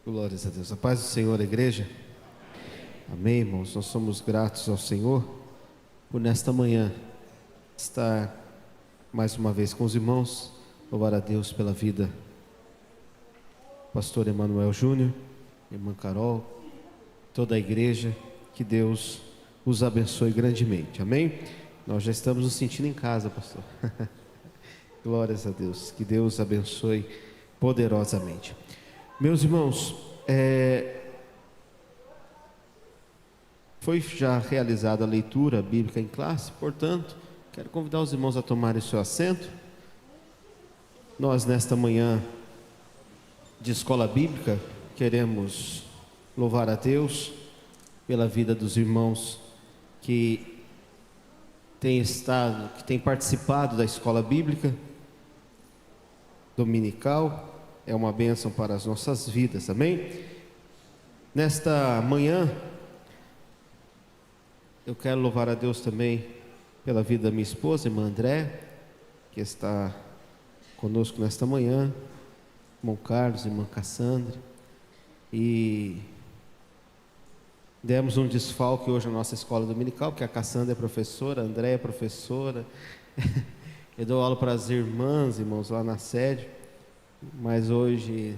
Glórias a Deus. A paz do Senhor, igreja. Amém, irmãos. Nós somos gratos ao Senhor por nesta manhã estar mais uma vez com os irmãos. Louvar a Deus pela vida do pastor Emanuel Júnior, irmã Carol, toda a igreja. Que Deus os abençoe grandemente. Amém? Nós já estamos nos sentindo em casa, pastor. Glórias a Deus. Que Deus abençoe poderosamente. Meus irmãos, foi já realizada a leitura bíblica em classe, portanto, quero convidar os irmãos a tomarem seu assento. Nós, nesta manhã de escola bíblica, queremos louvar a Deus pela vida dos irmãos que têm participado da escola bíblica dominical. É uma bênção para as nossas vidas, amém? Nesta manhã, eu quero louvar a Deus também pela vida da minha esposa, irmã André, que está conosco nesta manhã, irmão Carlos, irmã Cassandra, e demos um desfalque hoje na nossa escola dominical, porque a Cassandra é professora, a André é professora, eu dou aula para as irmãos lá na sede, mas hoje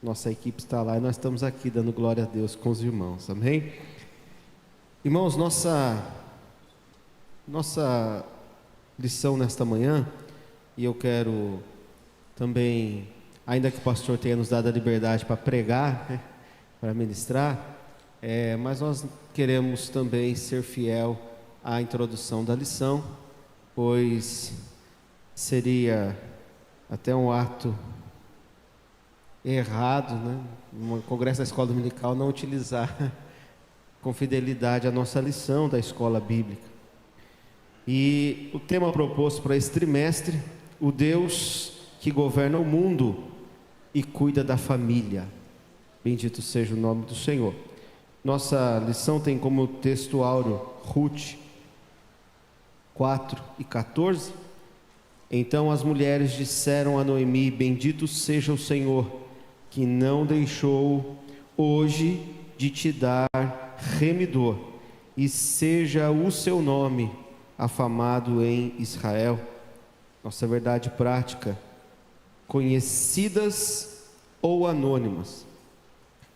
nossa equipe está lá e nós estamos aqui dando glória a Deus com os irmãos, amém? Irmãos, nossa lição nesta manhã, e eu quero também, ainda que o pastor tenha nos dado a liberdade para pregar, né, para ministrar, mas nós queremos também ser fiel à introdução da lição, pois seria até um ato errado, né, no congresso da escola dominical, não utilizar com fidelidade a nossa lição da escola bíblica. E o tema proposto para esse trimestre: o Deus que governa o mundo e cuida da família. Bendito seja o nome do Senhor. Nossa lição tem como texto áureo Ruth 4:14. Então as mulheres disseram a Noemi: bendito seja o Senhor, que não deixou hoje de te dar remidor, e seja o seu nome afamado em Israel. Nossa verdade prática: conhecidas ou anônimas,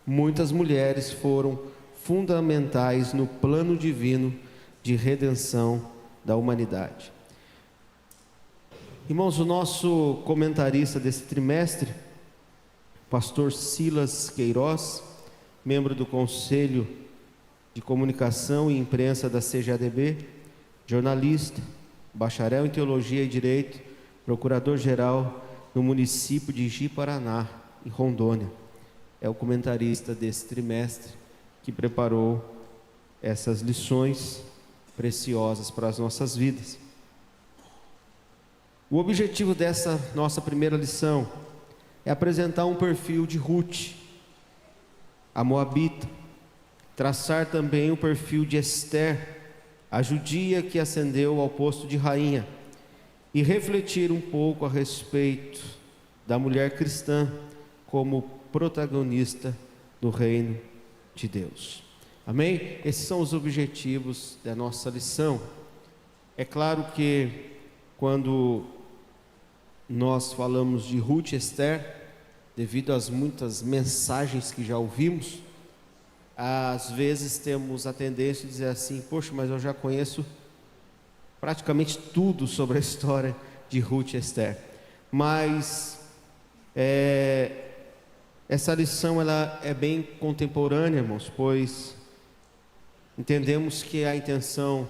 muitas mulheres foram fundamentais no plano divino de redenção da humanidade. Irmãos, o nosso comentarista desse trimestre, pastor Silas Queiroz, membro do Conselho de Comunicação e Imprensa da CGADB, jornalista, bacharel em Teologia e Direito, procurador-geral no município de Ji-Paraná, em Rondônia. É o comentarista desse trimestre que preparou essas lições preciosas para as nossas vidas. O objetivo dessa nossa primeira lição é apresentar um perfil de Ruth, a moabita, traçar também o perfil de Esther, a judia que ascendeu ao posto de rainha, e refletir um pouco a respeito da mulher cristã como protagonista do reino de Deus. Amém? Esses são os objetivos da nossa lição. É claro que quando nós falamos de Ruth e Esther, devido às muitas mensagens que já ouvimos, às vezes temos a tendência de dizer assim: poxa, mas eu já conheço praticamente tudo sobre a história de Ruth e Esther. Mas essa lição ela é bem contemporânea, irmãos, pois entendemos que a intenção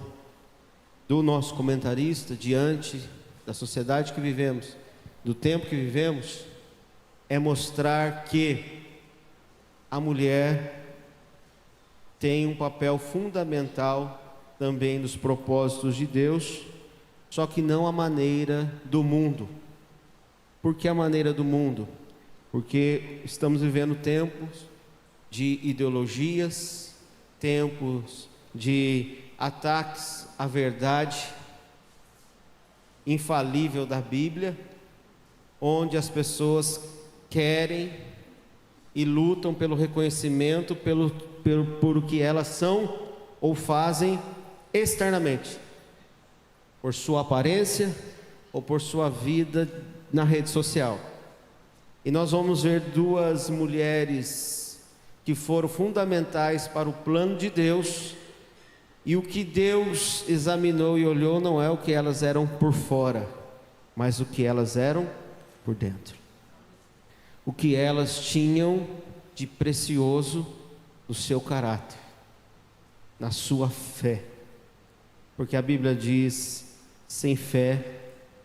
do nosso comentarista, diante da sociedade que vivemos, do tempo que vivemos, é mostrar que a mulher tem um papel fundamental também nos propósitos de Deus, só que não a maneira do mundo. Por que a maneira do mundo? Porque estamos vivendo tempos de ideologias, tempos de ataques à verdade infalível da Bíblia, onde as pessoas querem e lutam pelo reconhecimento, por o que elas são ou fazem externamente, por sua aparência ou por sua vida na rede social. E nós vamos ver duas mulheres que foram fundamentais para o plano de Deus, e o que Deus examinou e olhou não é o que elas eram por fora, mas o que elas eram por dentro, o que elas tinham de precioso no seu caráter, na sua fé, porque a Bíblia diz: sem fé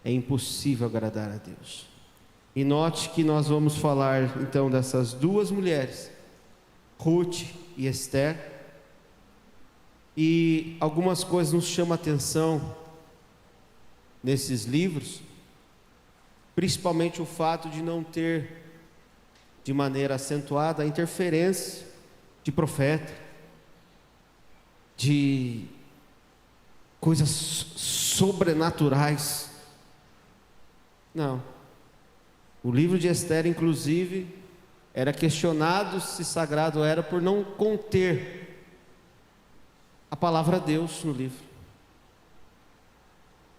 é impossível agradar a Deus. E note que nós vamos falar então dessas duas mulheres, Ruth e Esther, e algumas coisas nos chamam a atenção nesses livros, principalmente o fato de não ter de maneira acentuada a interferência de profeta, de coisas sobrenaturais. Não. O livro de Esther, inclusive, era questionado se sagrado era por não conter a palavra de Deus no livro.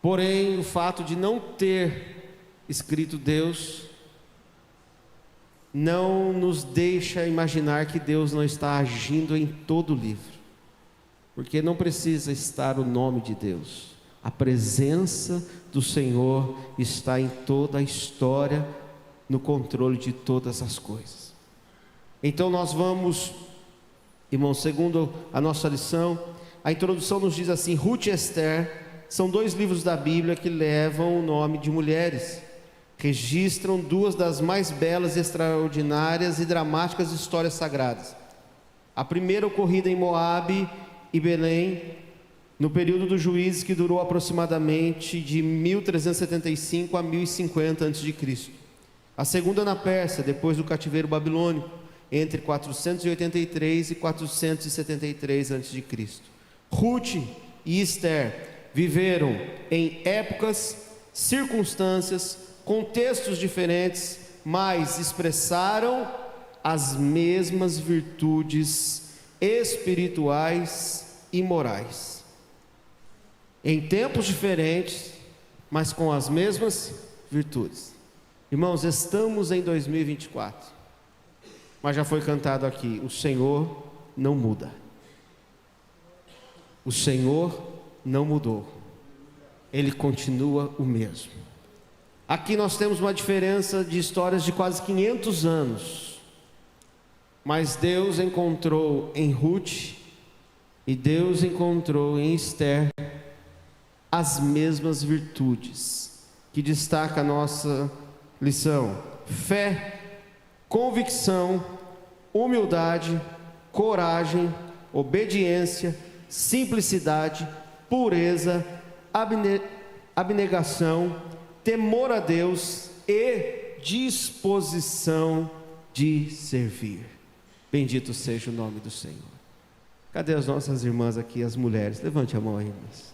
Porém, o fato de não ter escrito Deus não nos deixa imaginar que Deus não está agindo em todo o livro, porque não precisa estar o nome de Deus. A presença do Senhor está em toda a história, no controle de todas as coisas. Então nós vamos, irmãos, segundo a nossa lição, a introdução nos diz assim: Ruth e Esther são dois livros da Bíblia que levam o nome de mulheres, registram duas das mais belas, extraordinárias e dramáticas histórias sagradas. A primeira ocorrida em Moabe e Belém, no período dos juízes, que durou aproximadamente de 1375 a 1050 a.C. A segunda na Pérsia, depois do cativeiro babilônico, entre 483 e 473 a.C. Ruth e Esther viveram em épocas, circunstâncias, contextos diferentes, mas expressaram as mesmas virtudes espirituais e morais, em tempos diferentes, mas com as mesmas virtudes. Irmãos, estamos em 2024, mas já foi cantado aqui: o Senhor não muda. O Senhor não mudou, Ele continua o mesmo. Aqui nós temos uma diferença de histórias de quase 500 anos, mas Deus encontrou em Ruth e Deus encontrou em Esther as mesmas virtudes que destaca a nossa lição: fé, convicção, humildade, coragem, obediência, simplicidade, pureza, abnegação, temor a Deus e disposição de servir. Bendito seja o nome do Senhor. Cadê as nossas irmãs aqui, as mulheres? Levante a mão aí, irmãs.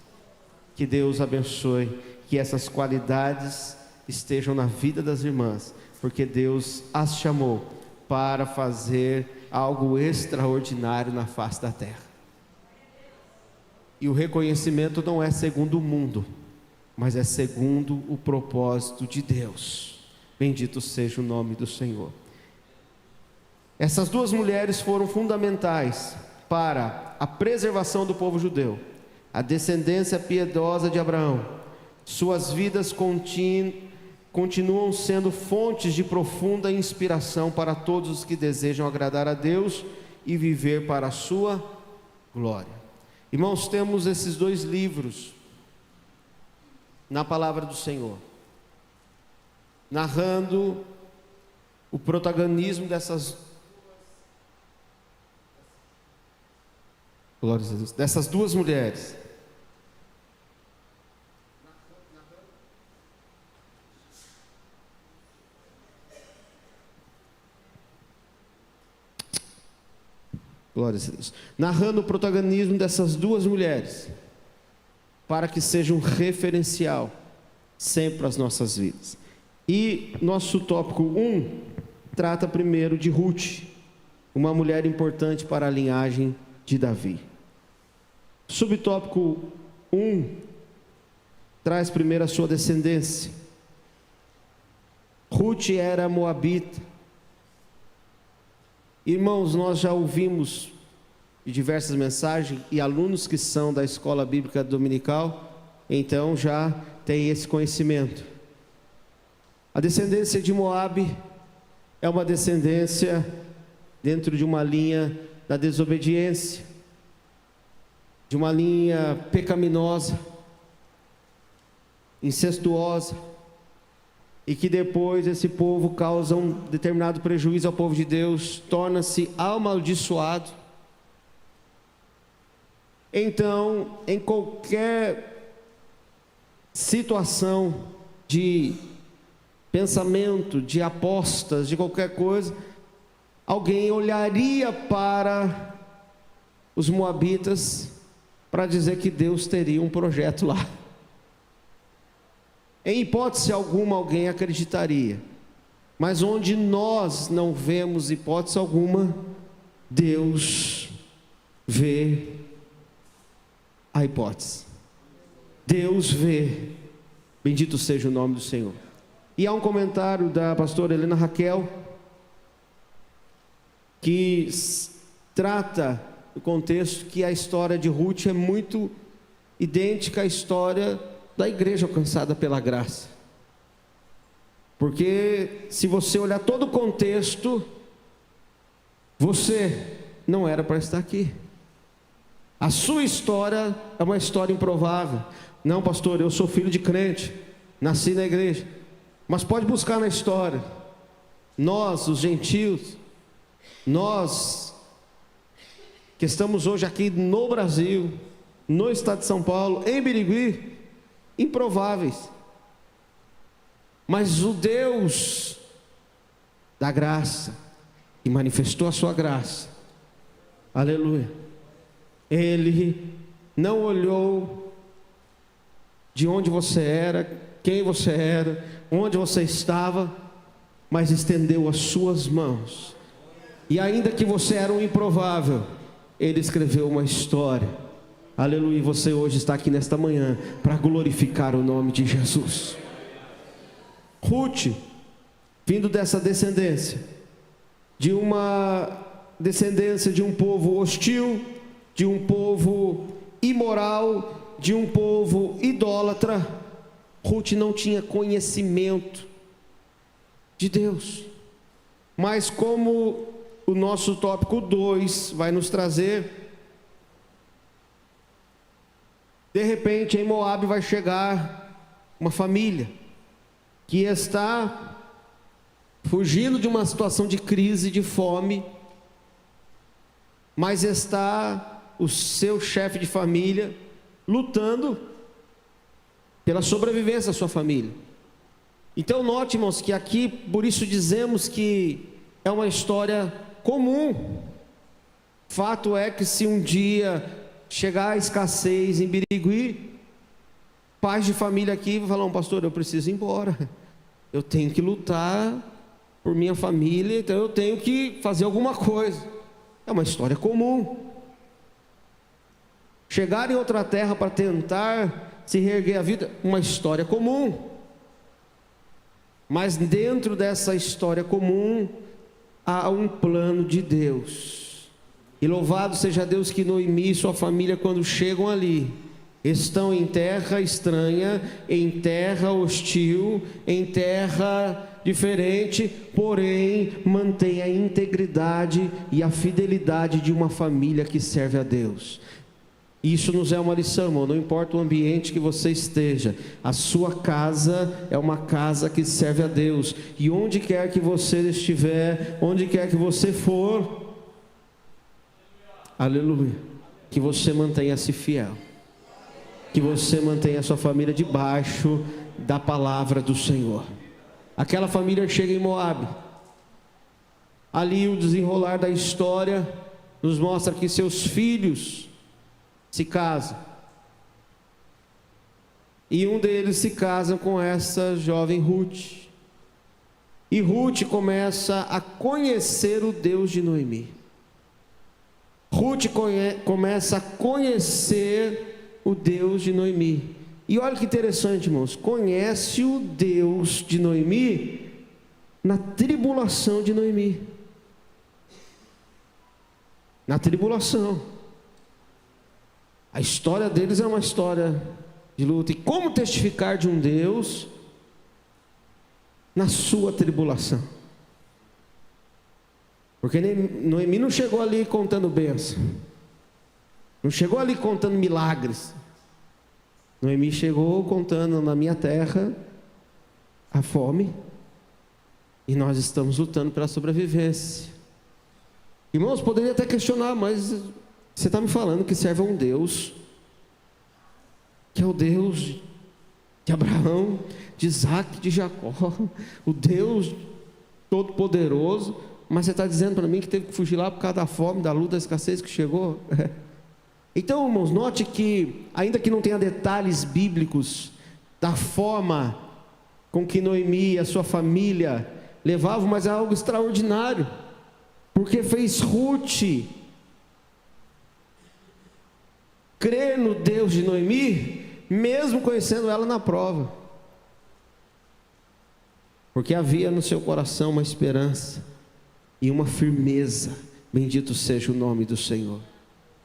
Que Deus abençoe, que essas qualidades estejam na vida das irmãs, porque Deus as chamou para fazer algo extraordinário na face da terra. E o reconhecimento não é segundo o mundo, mas é segundo o propósito de Deus. Bendito seja o nome do Senhor. Essas duas mulheres foram fundamentais para a preservação do povo judeu, a descendência piedosa de Abraão. Suas vidas continuam sendo fontes de profunda inspiração para todos os que desejam agradar a Deus e viver para a sua glória. Irmãos, temos esses dois livros na palavra do Senhor, narrando o protagonismo glórias a Deus, dessas duas mulheres. Glórias a Deus. Narrando o protagonismo dessas duas mulheres, para que seja um referencial sempre às nossas vidas. E nosso tópico 1 trata primeiro de Ruth. uma mulher importante para a linhagem de Davi. Subtópico 1 traz primeiro a sua descendência. Ruth era moabita. Irmãos, nós já ouvimos de diversas mensagens, e alunos que são da escola bíblica dominical, então já tem esse conhecimento. A descendência de Moabe é uma descendência dentro de uma linha da desobediência, de uma linha pecaminosa, incestuosa, e que depois esse povo causa um determinado prejuízo ao povo de Deus, torna-se amaldiçoado. Então, em qualquer situação de pensamento, de apostas, de qualquer coisa, alguém olharia para os moabitas para dizer que Deus teria um projeto lá. Em hipótese alguma alguém acreditaria, mas onde nós não vemos hipótese alguma, Deus vê a hipótese. Deus vê. Bendito seja o nome do Senhor. E há um comentário da pastora Helena Raquel que trata do contexto que a história de Ruth é muito idêntica à história da igreja alcançada pela graça. Porque se você olhar todo o contexto, você não era para estar aqui. A sua história é uma história improvável. Não, pastor, eu sou filho de crente, nasci na igreja. Mas pode buscar na história. Nós, os gentios, nós que estamos hoje aqui no Brasil, no estado de São Paulo, em Birigui, improváveis. Mas o Deus da graça, que manifestou a sua graça, aleluia, Ele não olhou de onde você era, quem você era, onde você estava, mas estendeu as suas mãos, e ainda que você era um improvável, Ele escreveu uma história, aleluia, e você hoje está aqui nesta manhã, para glorificar o nome de Jesus. Ruth, vindo dessa descendência, de uma descendência de um povo hostil, de um povo imoral, de um povo idólatra, Ruth não tinha conhecimento de Deus. Mas como o nosso tópico 2 vai nos trazer, de repente em Moabe vai chegar uma família que está fugindo de uma situação de crise, de fome, mas está o seu chefe de família lutando pela sobrevivência da sua família. Então note, irmãos, que aqui, por isso dizemos que é uma história comum. Fato é que se um dia chegar a escassez em Birigui, pais de família aqui vão falar: pastor, eu preciso ir embora, eu tenho que lutar por minha família, então eu tenho que fazer alguma coisa. É uma história comum. Chegar em outra terra para tentar se reerguer a vida, uma história comum. Mas dentro dessa história comum há um plano de Deus. E louvado seja Deus que Noemi e sua família, quando chegam ali, estão em terra estranha, em terra hostil, em terra diferente, porém mantém a integridade e a fidelidade de uma família que serve a Deus. Isso nos é uma lição, irmão. Não importa o ambiente que você esteja, a sua casa é uma casa que serve a Deus, e onde quer que você estiver, onde quer que você for, aleluia, que você mantenha-se fiel, que você mantenha a sua família debaixo da palavra do Senhor. Aquela família chega em Moabe. Ali o desenrolar da história nos mostra que seus filhos se casam, e um deles se casa com essa jovem Ruth, e Ruth começa a conhecer o Deus de Noemi. Ruth começa a conhecer o Deus de Noemi. E olha que interessante, irmãos, conhece o Deus de Noemi na tribulação de Noemi. Na tribulação. A história deles é uma história de luta. E como testificar de um Deus na sua tribulação? Porque Noemi não chegou ali contando bênção, não chegou ali contando milagres. Noemi chegou contando: na minha terra a fome, e nós estamos lutando pela sobrevivência. Irmãos, poderia até questionar, mas você está me falando que serve a um Deus que é o Deus de Abraão, de Isaac, de Jacó, o Deus Todo-Poderoso, mas você está dizendo para mim que teve que fugir lá por causa da fome, da luta, da escassez que chegou? Então, irmãos, note que, ainda que não tenha detalhes bíblicos da forma com que Noemi e a sua família levavam, mas é algo extraordinário, porque fez Ruth crer no Deus de Noemi, mesmo conhecendo ela na prova, porque havia no seu coração uma esperança e uma firmeza. Bendito seja o nome do Senhor.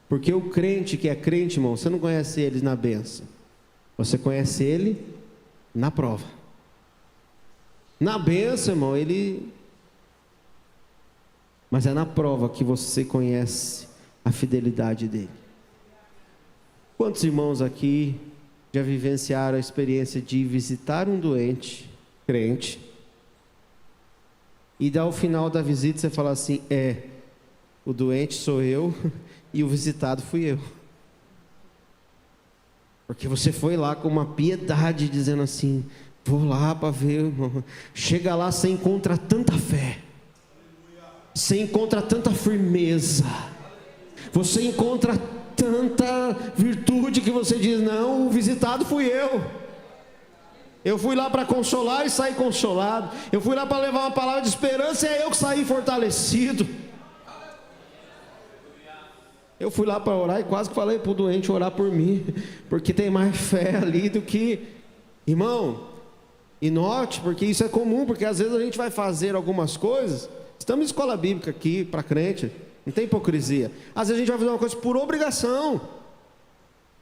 Porque o crente que é crente, irmão, você não conhece ele na bênção, você conhece ele na prova. Na bênção, irmão, mas é na prova que você conhece a fidelidade dele. Quantos irmãos aqui já vivenciaram a experiência de visitar um doente, crente, e ao final da visita você fala assim: o doente sou eu e o visitado fui eu? Porque você foi lá com uma piedade, dizendo assim: vou lá para ver, irmão. Chega lá, você encontra tanta fé, você encontra tanta firmeza, você encontra tanta virtude, que você diz: não, o visitado fui eu fui lá para consolar e saí consolado, eu fui lá para levar uma palavra de esperança e é eu que saí fortalecido. Eu fui lá para orar e quase que falei para o doente orar por mim, porque tem mais fé ali do que... Irmão, e note, porque isso é comum, porque às vezes a gente vai fazer algumas coisas, estamos em escola bíblica aqui para crente, não tem hipocrisia. Às vezes a gente vai fazer uma coisa por obrigação.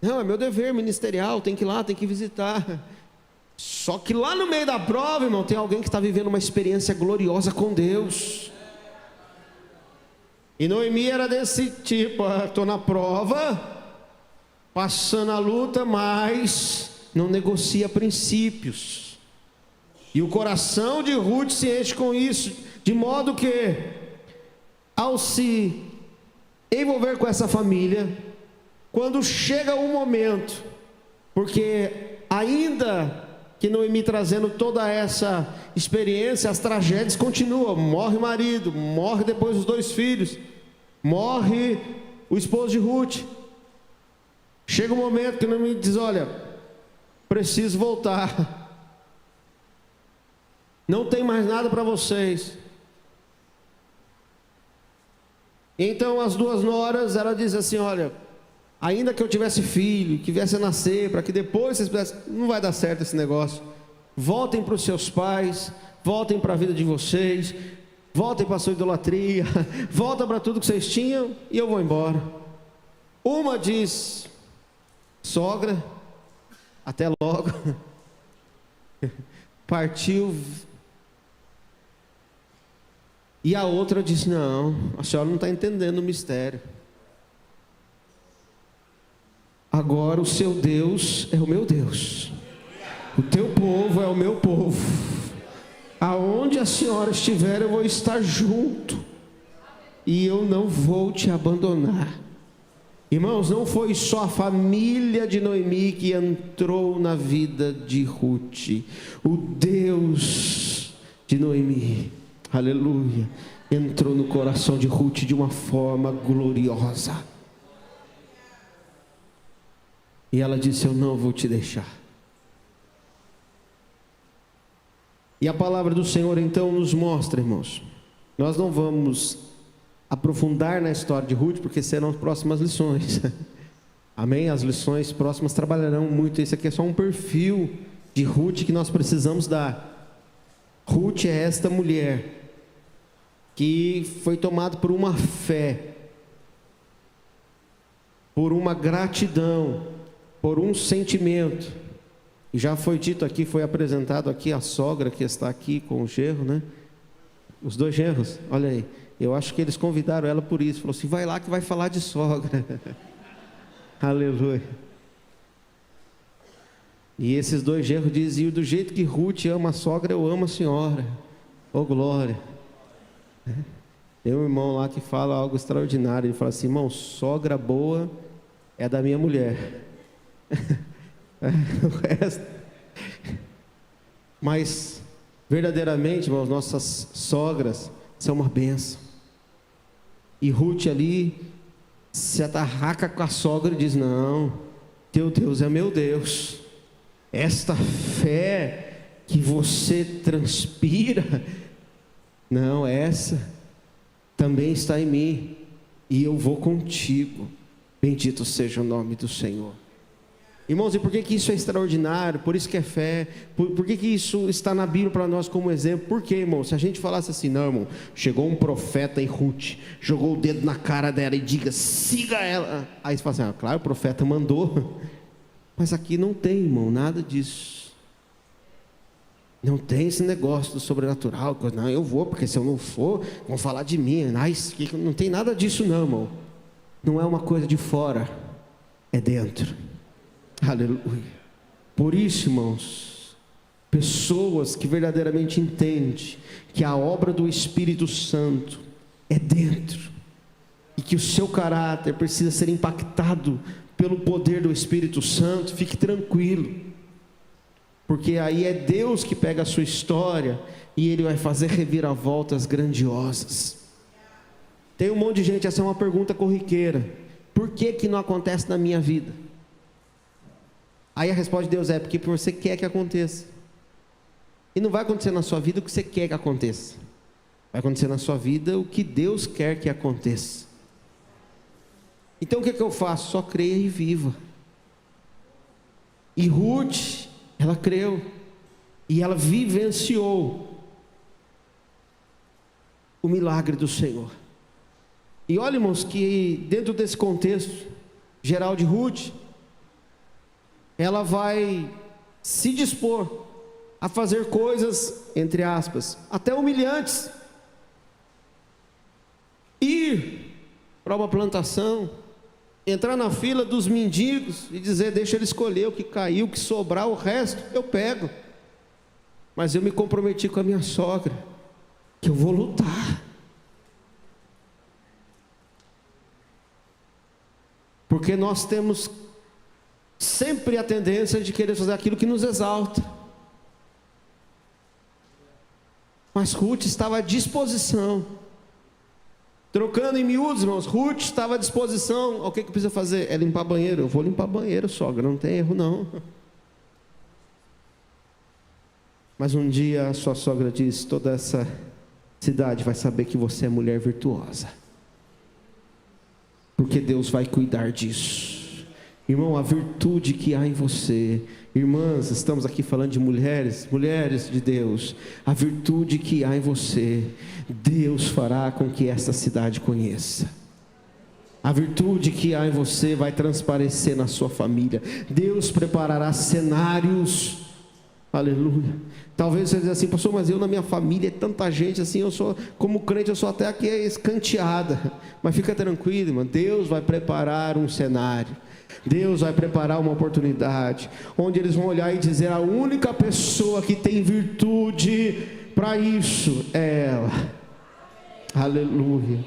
Não, é meu dever ministerial, tem que ir lá, tem que visitar. Só que lá no meio da prova, irmão, tem alguém que está vivendo uma experiência gloriosa com Deus. E Noemi era desse tipo: estou na prova, passando a luta, mas não negocia princípios. E o coração de Ruth se enche com isso, de modo que, ao se envolver com essa família, quando chega o momento, porque ainda que Noemi trazendo toda essa experiência, as tragédias continuam. Morre o marido, morre depois os 2 filhos, morre o esposo de Ruth. Chega um momento que Noemi diz: olha, preciso voltar, não tem mais nada para vocês. Então as 2 noras, ela diz assim: olha, ainda que eu tivesse filho, que viesse a nascer, para que depois vocês pudessem, não vai dar certo esse negócio. Voltem para os seus pais, voltem para a vida de vocês, voltem para a sua idolatria, voltem para tudo que vocês tinham, e eu vou embora. Uma diz: sogra, até logo. Partiu. E a outra diz: não, a senhora não está entendendo o mistério. Agora o seu Deus é o meu Deus, o teu povo é o meu povo. Aonde a senhora estiver, eu vou estar junto, e eu não vou te abandonar. Irmãos, não foi só a família de Noemi que entrou na vida de Ruth. O Deus de Noemi, aleluia, entrou no coração de Ruth de uma forma gloriosa. E ela disse: eu não vou te deixar. E a palavra do Senhor então nos mostra, irmãos, nós não vamos aprofundar na história de Ruth, porque serão as próximas lições. Amém? As lições próximas trabalharão muito. Esse aqui é só um perfil de Ruth que nós precisamos dar. Ruth é esta mulher que foi tomada por uma fé, por uma gratidão, por um sentimento. E já foi dito aqui, foi apresentado aqui a sogra que está aqui com o genro, né? Os dois genros, olha aí. Eu acho que eles convidaram ela por isso. Falou assim, vai lá que vai falar de sogra. Aleluia. E esses dois genros diziam, do jeito que Ruth ama a sogra, eu amo a senhora. Oh glória. Tem um irmão lá que fala algo extraordinário. Ele fala assim, irmão, sogra boa é da minha mulher. O resto. Mas verdadeiramente, irmãos, nossas sogras são uma bênção. E Ruth ali se atarraca com a sogra e diz, não, teu Deus é meu Deus. Esta fé que você transpira, não, essa também está em mim, e eu vou contigo. Bendito seja o nome do Senhor. Irmãos, e por que isso é extraordinário? Por isso que é fé. Por que isso está na Bíblia para nós como exemplo? Por quê, irmão? Se a gente falasse assim, não, irmão, chegou um profeta em Ruth, jogou o dedo na cara dela e diga, siga ela. Aí você fala assim, claro, o profeta mandou. Mas aqui não tem, irmão, nada disso. Não tem esse negócio do sobrenatural. Não, eu vou, porque se eu não for, vão falar de mim. Não tem nada disso não, irmão. Não é uma coisa de fora, é dentro. Aleluia. Por isso, irmãos, pessoas que verdadeiramente entendem que a obra do Espírito Santo é dentro, e que o seu caráter precisa ser impactado pelo poder do Espírito Santo, fique tranquilo, porque aí é Deus que pega a sua história e Ele vai fazer reviravoltas grandiosas. Tem um monte de gente, essa é uma pergunta corriqueira, por que não acontece na minha vida? Aí a resposta de Deus é, porque você quer que aconteça. E não vai acontecer na sua vida o que você quer que aconteça, vai acontecer na sua vida o que Deus quer que aconteça. Então o que eu faço? Só creia e viva. E Ruth, ela creu, e ela vivenciou o milagre do Senhor. E olha, irmãos, que dentro desse contexto geral de Ruth, ela vai se dispor a fazer coisas, entre aspas, até humilhantes. Ir para uma plantação, entrar na fila dos mendigos e dizer, deixa ele escolher o que caiu, o que sobrar, o resto eu pego. Mas eu me comprometi com a minha sogra, que eu vou lutar. Porque nós temos sempre a tendência de querer fazer aquilo que nos exalta. Mas Ruth estava à disposição. Trocando em miúdos, irmãos, Ruth estava à disposição. O que precisa fazer? É limpar banheiro. Eu vou limpar banheiro, sogra, não tem erro não. Mas um dia a sua sogra disse, toda essa cidade vai saber que você é mulher virtuosa, porque Deus vai cuidar disso. Irmão, a virtude que há em você, irmãs, estamos aqui falando de mulheres de Deus, a virtude que há em você, Deus fará com que esta cidade conheça. A virtude que há em você vai transparecer na sua família. Deus preparará cenários. Aleluia. Talvez você diga assim, pastor, mas eu na minha família é tanta gente assim, eu sou, como crente, eu sou até aqui escanteada. Mas fica tranquilo, irmão, Deus vai preparar um cenário. Deus vai preparar uma oportunidade, onde eles vão olhar e dizer, a única pessoa que tem virtude para isso é ela. Aleluia.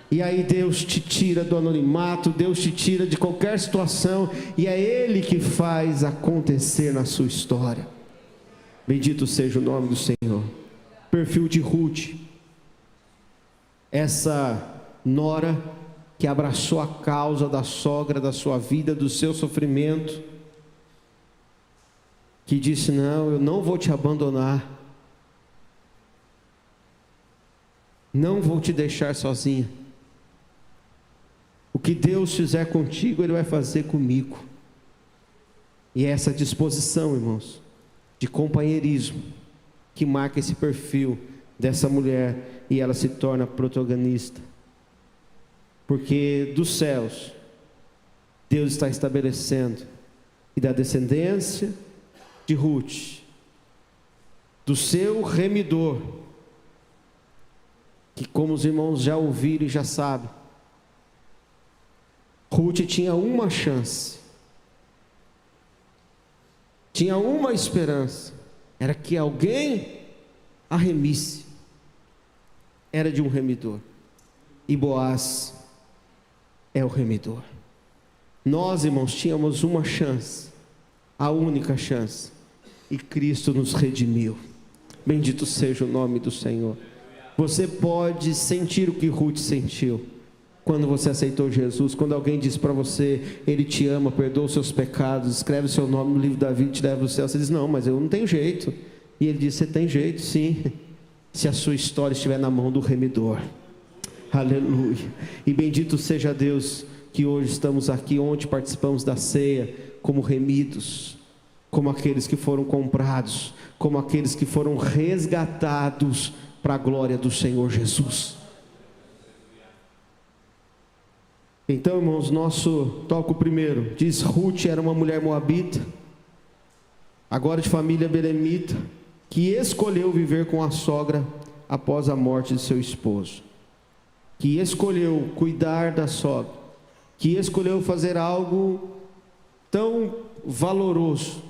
E aí Deus te tira do anonimato, Deus te tira de qualquer situação, e é Ele que faz acontecer na sua história. Bendito seja o nome do Senhor. Perfil de Ruth, essa nora que abraçou a causa da sogra, da sua vida, do seu sofrimento, que disse, não, eu não vou te abandonar, não vou te deixar sozinha, que Deus fizer contigo, Ele vai fazer comigo. E é essa disposição, irmãos, de companheirismo, que marca esse perfil dessa mulher, e ela se torna protagonista. Porque dos céus, Deus está estabelecendo, e da descendência de Ruth, do seu remidor, que como os irmãos já ouviram e já sabem, Ruth tinha uma chance, tinha uma esperança, era que alguém a remisse, era de um remidor, e Boaz é o remidor. Nós, irmãos, tínhamos uma chance, a única chance, e Cristo nos redimiu. Bendito seja o nome do Senhor. Você pode sentir o que Ruth sentiu quando você aceitou Jesus, quando alguém diz para você, Ele te ama, perdoa os seus pecados, escreve o seu nome no livro da vida e te leva ao céu. Você diz, não, mas eu não tenho jeito. E Ele diz, você tem jeito sim, se a sua história estiver na mão do remidor. Aleluia. E bendito seja Deus que hoje estamos aqui, ontem participamos da ceia como remidos, como aqueles que foram comprados, como aqueles que foram resgatados para a glória do Senhor Jesus. Então, irmãos, nosso tópico primeiro, diz Ruth era uma mulher moabita, agora de família belemita, que escolheu viver com a sogra após a morte de seu esposo, que escolheu cuidar da sogra, que escolheu fazer algo tão valoroso,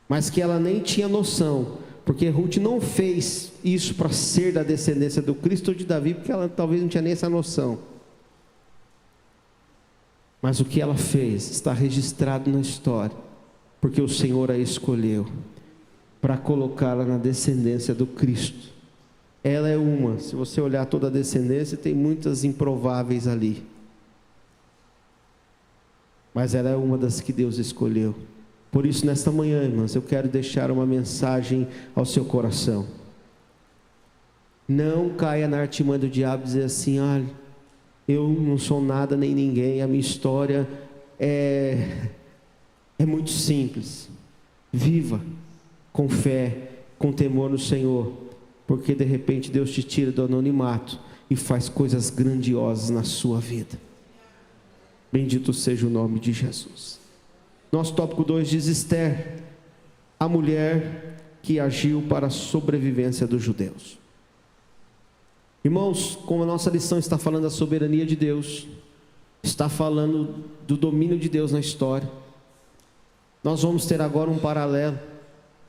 mas que ela nem tinha noção, porque Ruth não fez isso para ser da descendência do Cristo ou de Davi, porque ela talvez não tinha nem essa noção. Mas o que ela fez está registrado na história, porque o Senhor a escolheu para colocá-la na descendência do Cristo. Ela é uma, se você olhar toda a descendência, tem muitas improváveis ali, mas ela é uma das que Deus escolheu. Por isso, nesta manhã, irmãs, eu quero deixar uma mensagem ao seu coração. Não caia na artimanha do diabo e dizer assim, olha, eu não sou nada nem ninguém, a minha história é muito simples. Viva com fé, com temor no Senhor, porque de repente Deus te tira do anonimato e faz coisas grandiosas na sua vida. Bendito seja o nome de Jesus. Nosso tópico 2 diz Esther, a mulher que agiu para a sobrevivência dos judeus. Irmãos, como a nossa lição está falando da soberania de Deus, está falando do domínio de Deus na história, nós vamos ter agora um paralelo.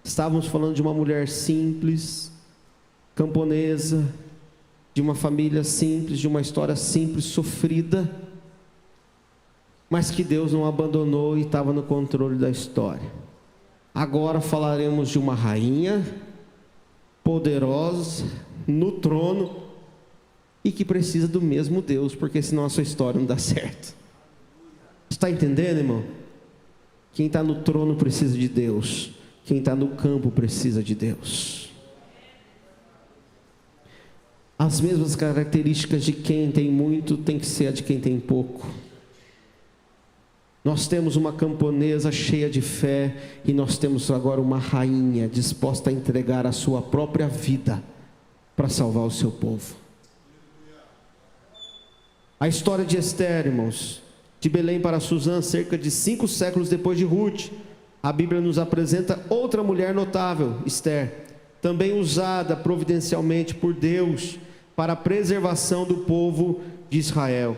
Estávamos falando de uma mulher simples, camponesa, de uma família simples, de uma história simples, sofrida, mas que Deus não abandonou e estava no controle da história. Agora falaremos de uma rainha poderosa no trono e que precisa do mesmo Deus, porque senão a sua história não dá certo. Está entendendo, irmão? Quem está no trono precisa de Deus, quem está no campo precisa de Deus. As mesmas características de quem tem muito tem que ser a de quem tem pouco. Nós temos uma camponesa cheia de fé, e nós temos agora uma rainha disposta a entregar a sua própria vida para salvar o seu povo. A história de Esther, irmãos, de Belém para Suzã, cerca de 5 séculos depois de Ruth, a Bíblia nos apresenta outra mulher notável, Esther, também usada providencialmente por Deus para a preservação do povo de Israel.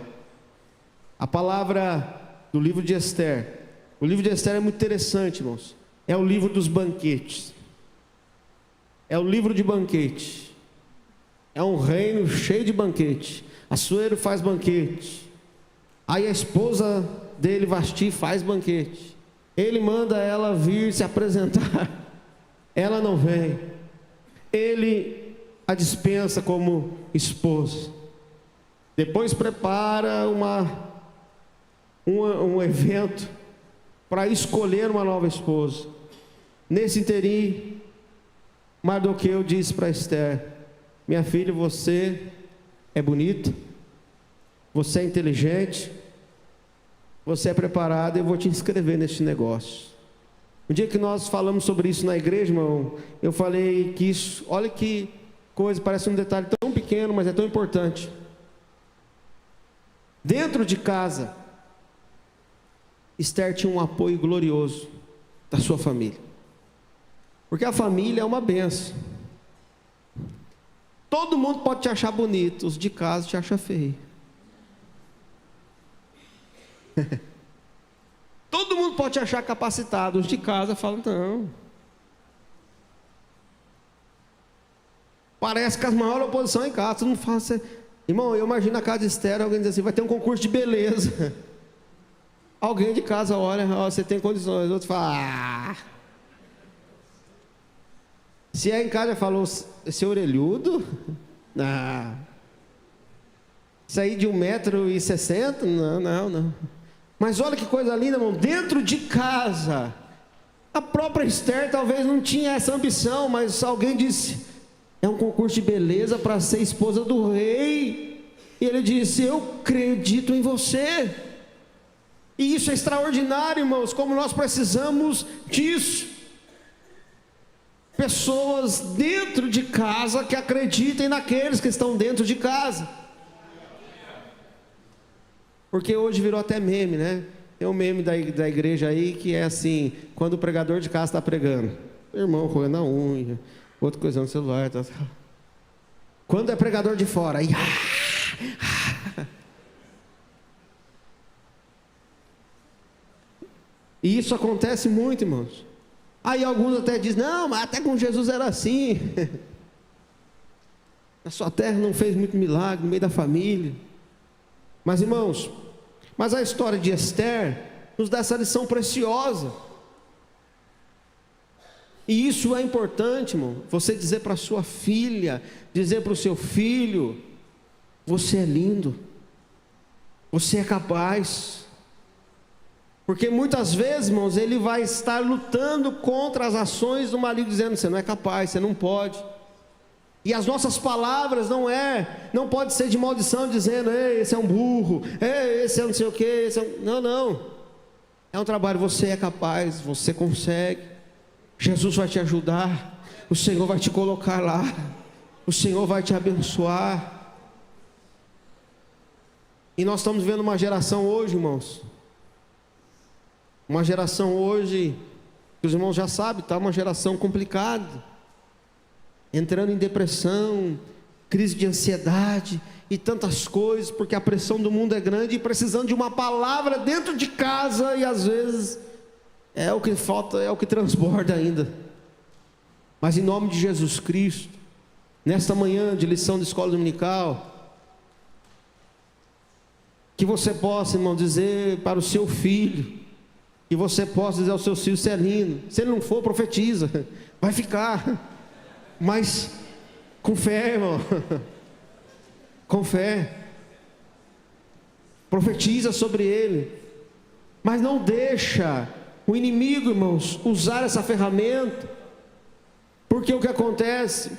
A palavra do livro de Esther, o livro de Esther é muito interessante, irmãos. É o livro dos banquetes, é o livro de banquete, é um reino cheio de banquete. Assuero faz banquete, aí a esposa dele, Vasti, faz banquete. Ele manda ela vir se apresentar, ela não vem. Ele a dispensa como esposa. Depois prepara um evento para escolher uma nova esposa. Nesse interim, Mardoqueu disse para Esther: minha filha, você é bonita, você é inteligente, você é preparado, eu vou te inscrever nesse negócio. Um dia que nós falamos sobre isso na igreja, irmão, eu falei que isso, olha que coisa, parece um detalhe tão pequeno, mas é tão importante. Dentro de casa, Esther tinha um apoio glorioso da sua família, porque a família é uma bênção. Todo mundo pode te achar bonito, os de casa te acham feio. Todo mundo pode te achar capacitado, os de casa falam, não. Parece que as maiores oposições em casa, todo mundo fala assim, irmão, eu imagino a casa de Esther, alguém diz assim, vai ter um concurso de beleza. Alguém de casa olha, ó, você tem condições, outro fala, se é em casa, já falou, esse orelhudo? Não. Isso aí de 1,60 m? Não. Mas olha que coisa linda, irmão, dentro de casa, a própria Esther talvez não tinha essa ambição, mas alguém disse, é um concurso de beleza para ser esposa do rei, e ele disse, eu acredito em você, e isso é extraordinário, irmãos, como nós precisamos disso, pessoas dentro de casa que acreditem naqueles que estão dentro de casa, porque hoje virou até meme, né? Tem um meme da igreja aí que é assim, quando o pregador de casa está pregando, meu irmão roendo a unha, outro coisando no celular, tá. Quando é pregador de fora, aí, e isso acontece muito, irmãos. Aí alguns até dizem, não, mas até com Jesus era assim. A sua terra não fez muito milagre no meio da família. Mas irmãos, mas a história de Esther nos dá essa lição preciosa. E isso é importante, irmão. Você dizer para a sua filha, dizer para o seu filho, você é lindo, você é capaz. Porque muitas vezes, irmãos, ele vai estar lutando contra as ações do maligno, dizendo, você não é capaz, você não pode. E as nossas palavras não pode ser de maldição, dizendo, ei, esse é um burro, ei, esse é não sei o que, não, é um trabalho, você é capaz, você consegue, Jesus vai te ajudar, o Senhor vai te colocar lá, o Senhor vai te abençoar. E nós estamos vendo uma geração hoje, irmãos, uma geração hoje, que os irmãos já sabem, está uma geração complicada, entrando em depressão, crise de ansiedade e tantas coisas, porque a pressão do mundo é grande e precisando de uma palavra dentro de casa, e às vezes é o que falta, é o que transborda ainda. Mas em nome de Jesus Cristo, nesta manhã de lição de escola dominical, que você possa, irmão, dizer para o seu filho, que você possa dizer ao seu filho, você é lindo, se ele não for, profetiza, vai ficar. Mas com fé, irmão, com fé, profetiza sobre ele, mas não deixa o inimigo, irmãos, usar essa ferramenta, porque o que acontece,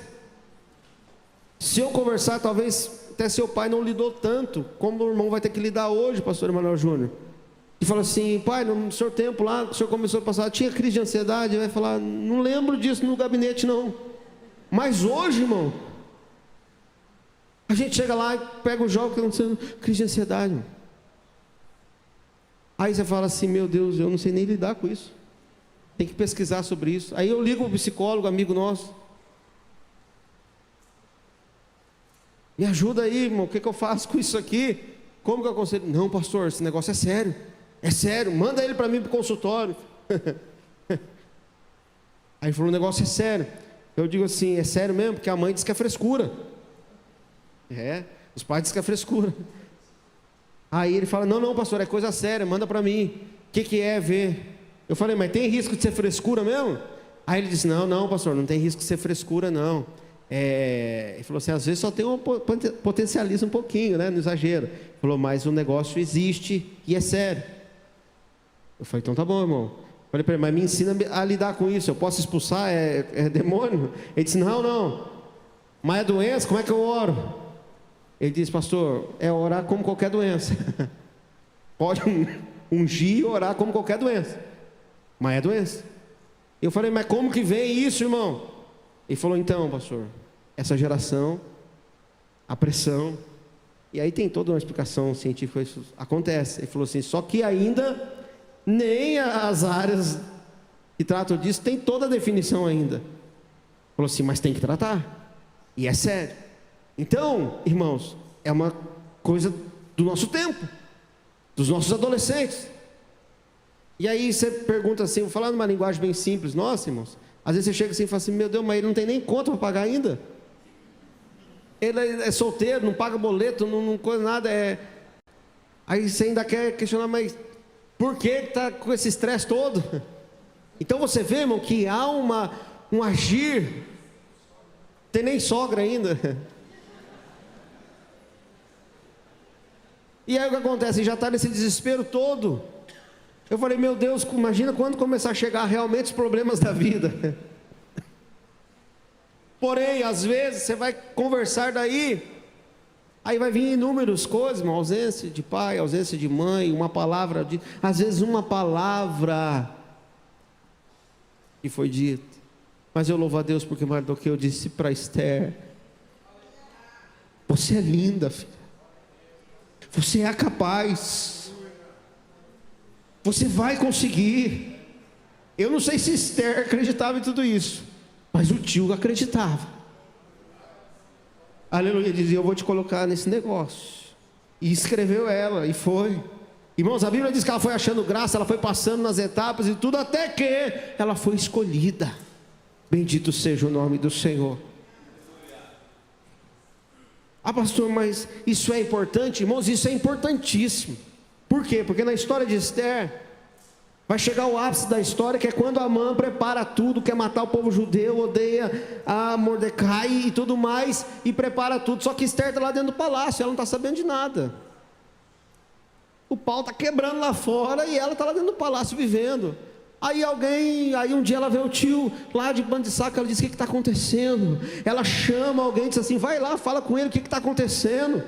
se eu conversar, talvez até seu pai não lidou tanto, como o irmão vai ter que lidar hoje, pastor Emanuel Júnior, e fala assim, pai, no seu tempo lá, o senhor começou a passar, tinha crise de ansiedade, vai falar, não lembro disso no gabinete não. Mas hoje, irmão, a gente chega lá e pega o jovem que está acontecendo, crise de ansiedade, irmão. Aí você fala assim, meu Deus, eu não sei nem lidar com isso, tem que pesquisar sobre isso. Aí eu ligo para o psicólogo, amigo nosso, me ajuda aí, irmão, o que eu faço com isso aqui? Como que eu aconselho? Não, pastor, esse negócio é sério, manda ele para mim para o consultório. Aí ele falou, o negócio é sério. Eu digo assim, é sério mesmo? Porque a mãe diz que é frescura. Os pais dizem que é frescura. Aí ele fala, não, pastor, é coisa séria, manda para mim. O que é ver? Eu falei, mas tem risco de ser frescura mesmo? Aí ele disse, não, pastor, não tem risco de ser frescura não. Ele falou assim, às vezes só tem um potencializa um pouquinho, né, no exagero. Ele falou, mas o negócio existe e é sério. Eu falei, então tá bom, irmão. Falei para ele, mas me ensina a lidar com isso, eu posso expulsar, é demônio? Ele disse, não, mas é doença, como é que eu oro? Ele disse: pastor, é orar como qualquer doença. Pode ungir e orar como qualquer doença, mas é doença. Eu falei: mas como que vem isso, irmão? Ele falou: então, pastor, essa geração, a pressão, e aí tem toda uma explicação científica, isso acontece. Ele falou assim: só que ainda nem as áreas que tratam disso tem toda a definição ainda. Ele falou assim: mas tem que tratar, e é sério. Então, irmãos, é uma coisa do nosso tempo, dos nossos adolescentes. E aí você pergunta assim, vou falar numa linguagem bem simples. Nossa, irmãos, às vezes você chega assim e fala assim: meu Deus, mas ele não tem nem conta para pagar ainda. Ele é solteiro, não paga boleto, não coisa nada. Aí você ainda quer questionar: mas por que está com esse estresse todo? Então você vê, irmão, que há um agir. Tem nem sogra ainda. E aí o que acontece? Já está nesse desespero todo. Eu falei: meu Deus, imagina quando começar a chegar realmente os problemas da vida. Porém, às vezes você vai conversar daí, aí vai vir inúmeras coisas, uma ausência de pai, ausência de mãe, uma palavra, às vezes uma palavra que foi dita. Mas eu louvo a Deus porque Mardoqueu disse para Esther: você é linda, filha. Você é capaz. Você vai conseguir. Eu não sei se Esther acreditava em tudo isso, mas o tio acreditava. Aleluia. Dizia: eu vou te colocar nesse negócio. E escreveu ela, e foi. Irmãos, a Bíblia diz que ela foi achando graça, ela foi passando nas etapas e tudo, até que ela foi escolhida. Bendito seja o nome do Senhor. Ah, pastor, mas isso é importante? Irmãos, isso é importantíssimo. Por quê? Porque na história de Esther vai chegar o ápice da história, que é quando Amã prepara tudo, quer matar o povo judeu, odeia a Mordecai e tudo mais, e prepara tudo. Só que Esther está lá dentro do palácio, ela não está sabendo de nada. O pau está quebrando lá fora e ela está lá dentro do palácio vivendo. Aí um dia ela vê o tio lá de bando de saco, ela diz: o que está acontecendo? Ela chama alguém e diz assim: vai lá, fala com ele, o que está acontecendo?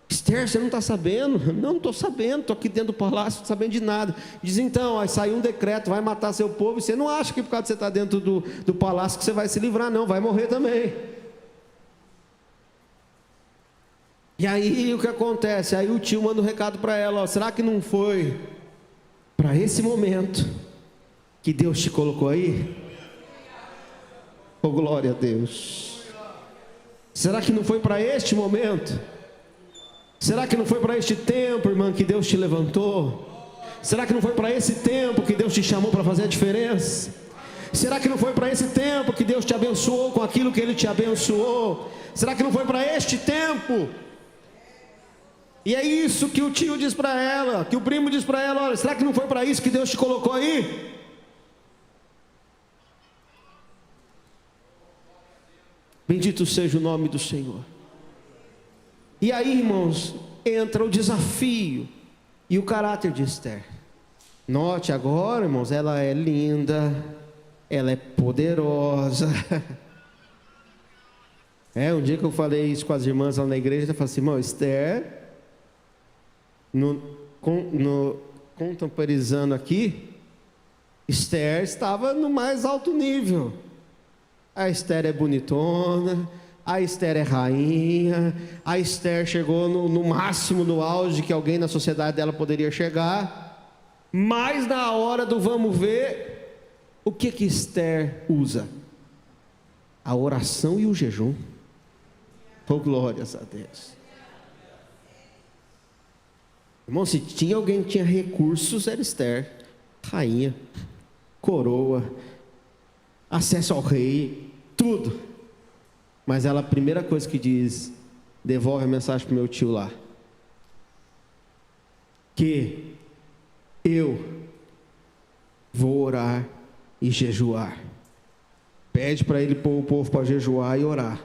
Esther, você não está sabendo? Não estou sabendo, estou aqui dentro do palácio, não estou sabendo de nada. Diz: então, aí saiu um decreto, vai matar seu povo, e você não acha que por causa de você estar dentro do palácio que você vai se livrar, não, vai morrer também. E aí o que acontece? Aí o tio manda um recado para ela: ó, será que não foi para esse momento que Deus te colocou aí? Oh, glória a Deus. Será que não foi para este momento? Será que não foi para este tempo, irmã, que Deus te levantou? Será que não foi para esse tempo que Deus te chamou para fazer a diferença? Será que não foi para esse tempo que Deus te abençoou com aquilo que Ele te abençoou? Será que não foi para este tempo? E é isso que o tio diz para ela, que o primo diz para ela: olha, será que não foi para isso que Deus te colocou aí? Bendito seja o nome do Senhor. E aí, irmãos, entra o desafio e o caráter de Esther. Note agora, irmãos, ela é linda, ela é poderosa. Um dia que eu falei isso com as irmãs lá na igreja, eu falei assim: irmão, Esther, contemporizando aqui, Esther estava no mais alto nível. A Esther é bonitona, a Esther é rainha, a Esther chegou no máximo, no auge que alguém na sociedade dela poderia chegar. Mas na hora do vamos ver, o que Esther usa? A oração e o jejum. Oh, glórias a Deus. Irmão, se tinha alguém que tinha recursos, era Esther. Rainha, coroa, acesso ao rei, tudo. Mas ela, a primeira coisa que diz: devolve a mensagem para o meu tio lá, que eu vou orar e jejuar. Pede para ele pôr o povo para jejuar e orar,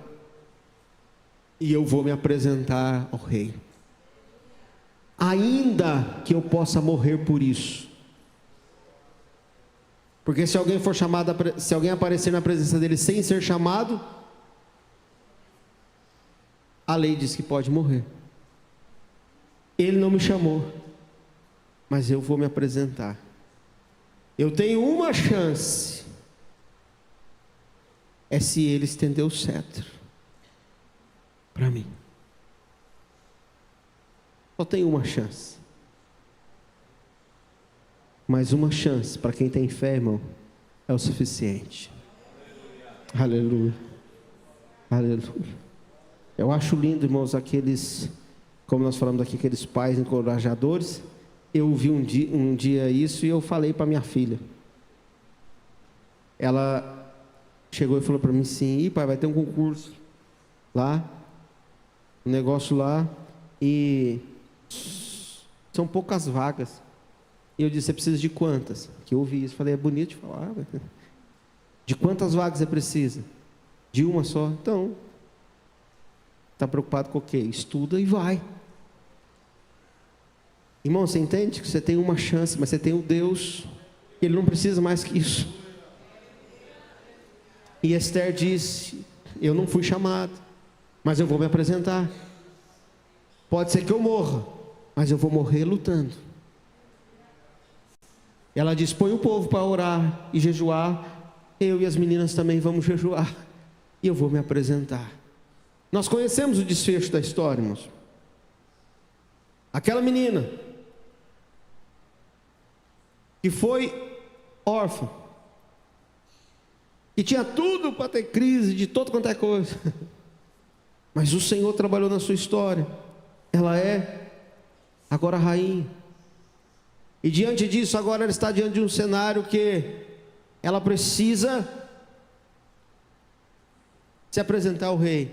e eu vou me apresentar ao rei, ainda que eu possa morrer por isso. Porque se alguém for chamado, se alguém aparecer na presença dele sem ser chamado, a lei diz que pode morrer. Ele não me chamou, mas eu vou me apresentar. Eu tenho uma chance, é se ele estender o cetro para mim. Só tenho uma chance. Mas uma chance para quem tem fé, irmão, é o suficiente. Aleluia. Aleluia. Eu acho lindo, irmãos, aqueles, como nós falamos aqui, aqueles pais encorajadores. Eu vi um dia isso e eu falei para minha filha. Ela chegou e falou para mim assim: "Ih, pai, vai ter um concurso lá, um negócio lá, e são poucas vagas." E eu disse: "Você precisa de quantas?" Que eu ouvi isso, falei: "É bonito de falar, de quantas vagas você precisa?" "De uma só." "Então, está preocupado com o quê? Estuda e vai." Irmão, você entende que você tem uma chance, mas você tem o Deus, Ele não precisa mais que isso. E Esther disse: "Eu não fui chamado, mas eu vou me apresentar. Pode ser que eu morra, mas eu vou morrer lutando." Ela disse: "Põe o povo para orar e jejuar, eu e as meninas também vamos jejuar, e eu vou me apresentar." Nós conhecemos o desfecho da história, irmãos. Aquela menina que foi órfã, que tinha tudo para ter crise de todo quanto é coisa, mas o Senhor trabalhou na sua história. Ela é agora rainha. E diante disso, agora ela está diante de um cenário que ela precisa se apresentar ao rei.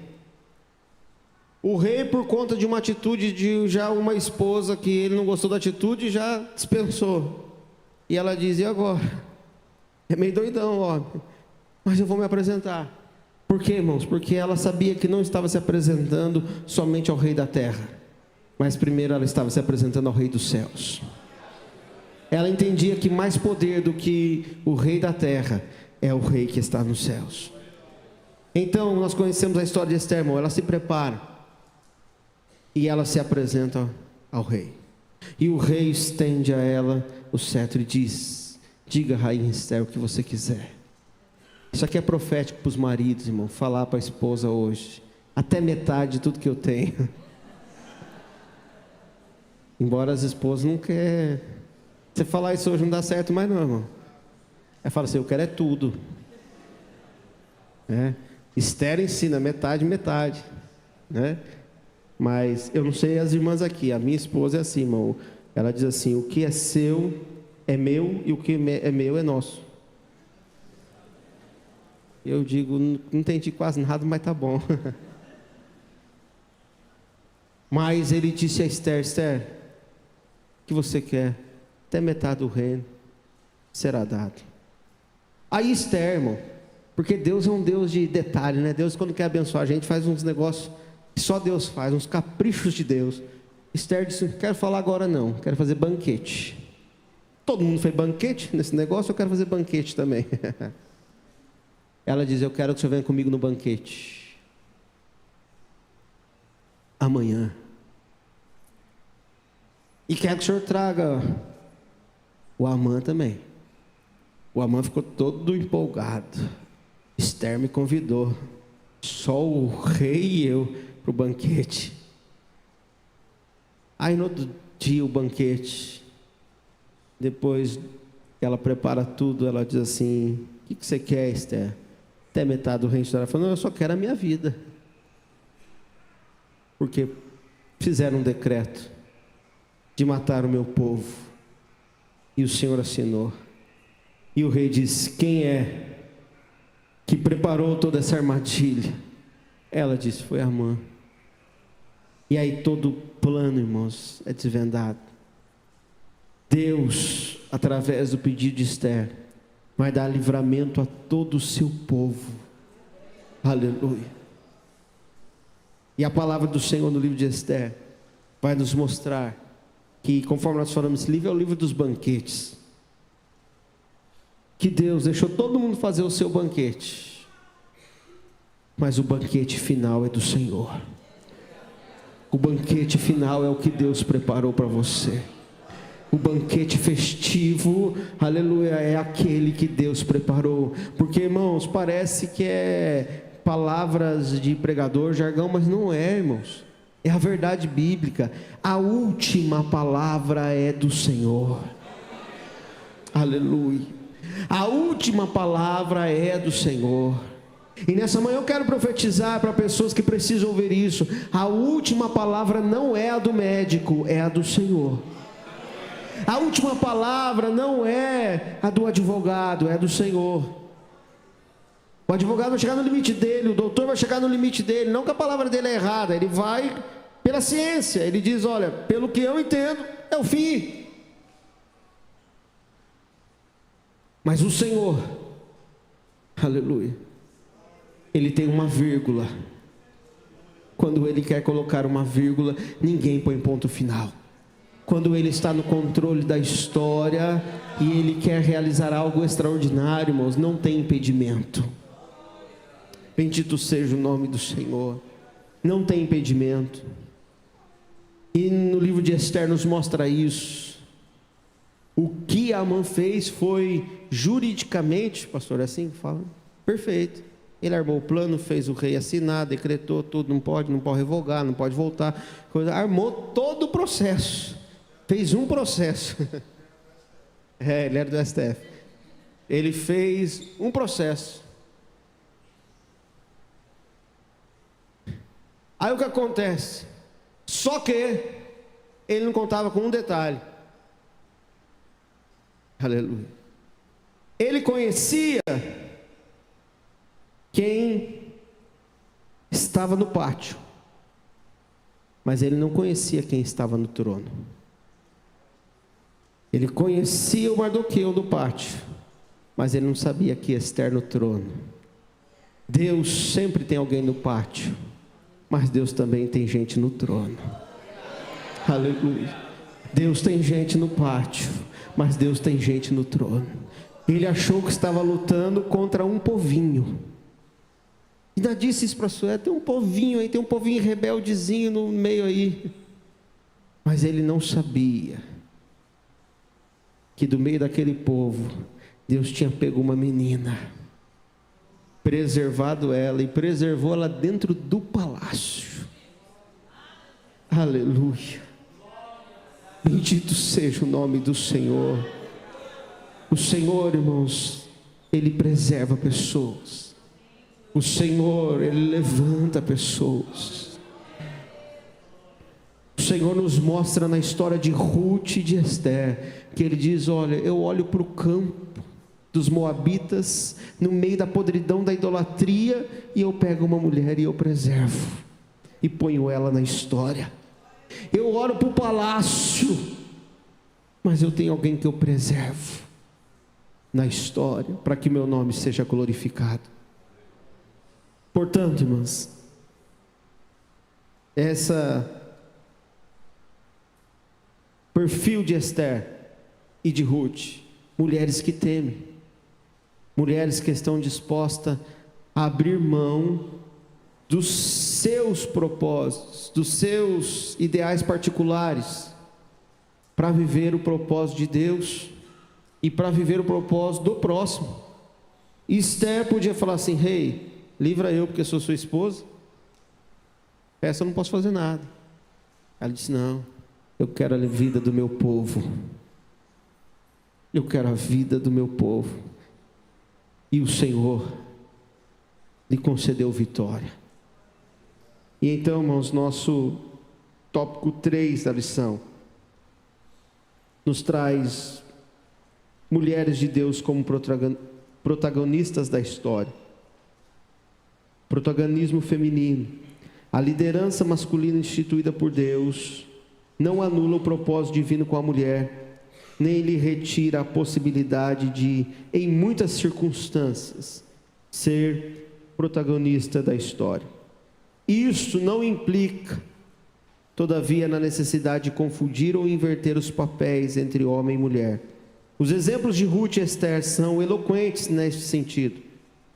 O rei, por conta de uma atitude de já uma esposa que ele não gostou da atitude, já dispensou. E ela diz: "E agora? É meio doidão, ó, mas eu vou me apresentar." Por quê, irmãos? Porque ela sabia que não estava se apresentando somente ao rei da terra, mas primeiro ela estava se apresentando ao rei dos céus. Ela entendia que mais poder do que o rei da terra é o rei que está nos céus. Então nós conhecemos a história de Esther, irmão. Ela se prepara e ela se apresenta ao rei, e o rei estende a ela o cetro e diz: "Diga, rainha Esther, o que você quiser." Isso aqui é profético para os maridos, irmão. Falar para a esposa hoje: até metade de tudo que eu tenho. Embora as esposas não querem. Você falar isso hoje não dá certo mais não, irmão. Ela fala assim: "Eu quero é tudo." Esther ensina metade, metade, né? Mas eu não sei as irmãs aqui. A minha esposa é assim, irmão. Ela diz assim: "O que é seu é meu, e o que é meu é nosso." Eu digo: "Não entendi quase nada, mas tá bom." Mas ele disse a Esther: "Esther, o que você quer? Até metade do reino será dado." Aí Esther, irmão, porque Deus é um Deus de detalhe, né? Deus, quando quer abençoar a gente, faz uns negócios que só Deus faz, uns caprichos de Deus. Esther disse: "Não quero falar agora não, quero fazer banquete." Todo mundo fez banquete nesse negócio, eu quero fazer banquete também. Ela diz: "Eu quero que o senhor venha comigo no banquete amanhã, e quero que o senhor traga o Amã também." O Amã ficou todo empolgado. Esther me convidou, só o rei e eu, para o banquete. Aí no outro dia o banquete, depois ela prepara tudo, ela diz assim: "O que você quer, Esther?" Até metade do reino. Ela falou: "Não, eu só quero a minha vida." Porque fizeram um decreto de matar o meu povo, e o Senhor assinou. E o rei disse: "Quem é que preparou toda essa armadilha?" Ela disse: "Foi Amã." E aí todo o plano, irmãos, é desvendado. Deus, através do pedido de Esther, vai dar livramento a todo o seu povo. Aleluia. E a palavra do Senhor no livro de Esther vai nos mostrar que, conforme nós falamos, esse livro é o livro dos banquetes, que Deus deixou todo mundo fazer o seu banquete, mas o banquete final é do Senhor. O banquete final é o que Deus preparou para você. O banquete festivo, aleluia, é aquele que Deus preparou. Porque, irmãos, parece que é palavras de pregador, jargão, mas não é, irmãos. É a verdade bíblica. A última palavra é do Senhor. Aleluia. A última palavra é do Senhor. E nessa manhã eu quero profetizar para pessoas que precisam ouvir isso. A última palavra não é a do médico, é a do Senhor. A última palavra não é a do advogado, é a do Senhor. O advogado vai chegar no limite dele, o doutor vai chegar no limite dele. Não que a palavra dele é errada, ele vai pela ciência. Ele diz, olha, pelo que eu entendo, é o fim. Mas o Senhor, aleluia, Ele tem uma vírgula. Quando Ele quer colocar uma vírgula, ninguém põe ponto final. Quando Ele está no controle da história e Ele quer realizar algo extraordinário, irmãos, não tem impedimento. Bendito seja o nome do Senhor. Não tem impedimento. E no livro de Esther nos mostra isso. O que Amã fez foi juridicamente, pastor, é assim que fala? Perfeito. Ele armou o plano, fez o rei assinar, decretou tudo, não pode revogar, não pode voltar, armou todo o processo, fez um processo. Ele era do STF. Ele fez um processo. Aí o que acontece? Só que ele não contava com um detalhe. Aleluia. Ele conhecia quem estava no pátio, mas ele não conhecia quem estava no trono. Ele conhecia o Mardoqueu do pátio, mas ele não sabia que ia estar no trono. Deus sempre tem alguém no pátio, mas Deus também tem gente no trono. Aleluia. Deus tem gente no pátio, mas Deus tem gente no trono. Ele achou que estava lutando contra um povinho. Ainda disse isso para a Sué, tem um povinho aí, tem um povinho rebeldezinho no meio aí. Mas ele não sabia que do meio daquele povo, Deus tinha pego uma menina, preservado ela e preservou ela dentro do palácio. Aleluia. Bendito seja o nome do Senhor. O Senhor, irmãos, Ele preserva pessoas. O Senhor, Ele levanta pessoas. O Senhor nos mostra na história de Ruth e de Esther, que Ele diz, olha, eu olho para o campo dos moabitas, no meio da podridão da idolatria, e eu pego uma mulher e eu preservo, e ponho ela na história. Eu olho para o palácio, mas eu tenho alguém que eu preservo na história, para que meu nome seja glorificado. Portanto, irmãs, essa perfil de Esther e de Ruth, mulheres que temem, mulheres que estão dispostas a abrir mão dos seus propósitos, dos seus ideais particulares, para viver o propósito de Deus e para viver o propósito do próximo. E Esther podia falar assim, rei, livra eu porque sou sua esposa, essa eu não posso fazer nada. Ela disse, não, eu quero a vida do meu povo, eu quero a vida do meu povo, e o Senhor lhe concedeu vitória. E então, irmãos, nosso tópico 3 da lição nos traz mulheres de Deus como protagonistas da história. Protagonismo feminino. A liderança masculina instituída por Deus não anula o propósito divino com a mulher, nem lhe retira a possibilidade de, em muitas circunstâncias, ser protagonista da história. Isso não implica, todavia, na necessidade de confundir ou inverter os papéis entre homem e mulher. Os exemplos de Ruth e Esther são eloquentes neste sentido.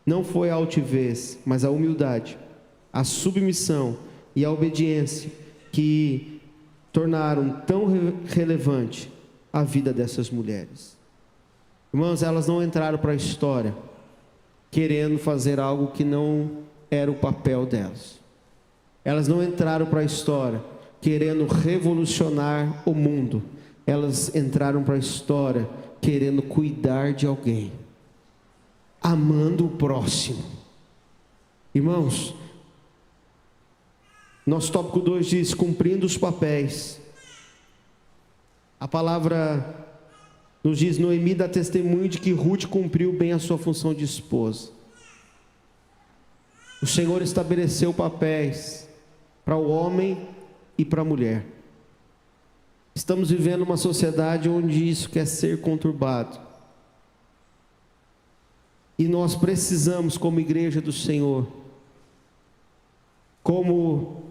Não foi a altivez, mas a humildade, a submissão e a obediência que tornaram tão relevante a vida dessas mulheres. Irmãos, elas não entraram para a história querendo fazer algo que não era o papel delas. Elas não entraram para a história querendo revolucionar o mundo. Elas entraram para a história querendo cuidar de alguém, amando o próximo. Irmãos, nosso tópico 2 diz: cumprindo os papéis. A palavra nos diz: Noemi dá testemunho de que Ruth cumpriu bem a sua função de esposa. O Senhor estabeleceu papéis para o homem e para a mulher. Estamos vivendo uma sociedade onde isso quer ser conturbado. E nós precisamos, como igreja do Senhor, como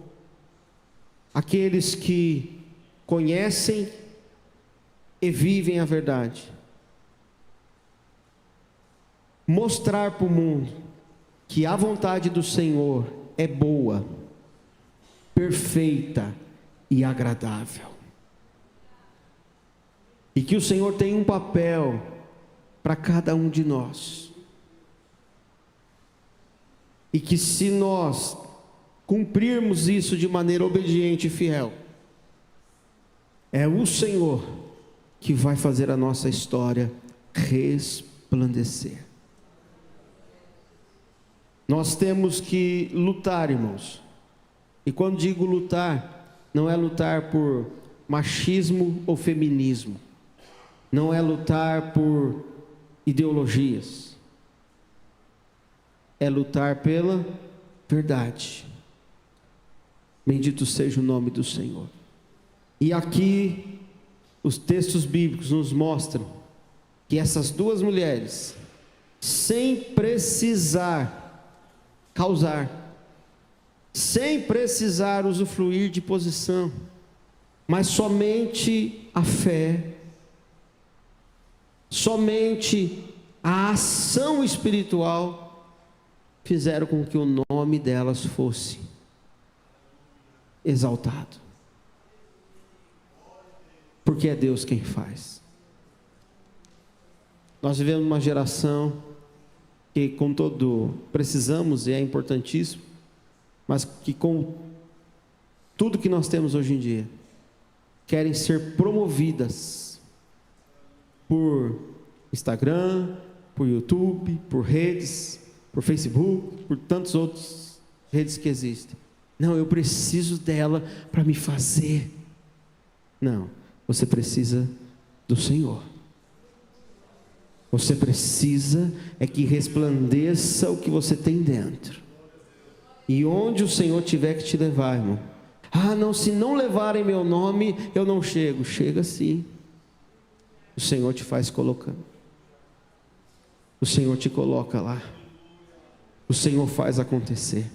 aqueles que conhecem e vivem a verdade, mostrar para o mundo que a vontade do Senhor é boa, perfeita e agradável, e que o Senhor tem um papel para cada um de nós, e que se nós cumprirmos isso de maneira obediente e fiel, é o Senhor que vai fazer a nossa história resplandecer. Nós temos que lutar, irmãos. E quando digo lutar, não é lutar por machismo ou feminismo. Não é lutar por ideologias. É lutar pela verdade. Bendito seja o nome do Senhor. E aqui os textos bíblicos nos mostram que essas duas mulheres, sem precisar causar, sem precisar usufruir de posição, mas somente a fé, somente a ação espiritual, fizeram com que o nome delas fosse exaltado. Porque é Deus quem faz. Nós vivemos uma geração que, com todo, precisamos, e é importantíssimo, mas que com tudo que nós temos hoje em dia, querem ser promovidas por Instagram, por YouTube, por redes, por Facebook, por tantas outras redes que existem. Não, eu preciso dela para me fazer. Não, você precisa do Senhor. Você precisa é que resplandeça o que você tem dentro. E onde o Senhor tiver que te levar, irmão. Ah, não, se não levarem meu nome, eu não chego. Chega sim. O Senhor te faz colocando. O Senhor te coloca lá. O Senhor faz acontecer.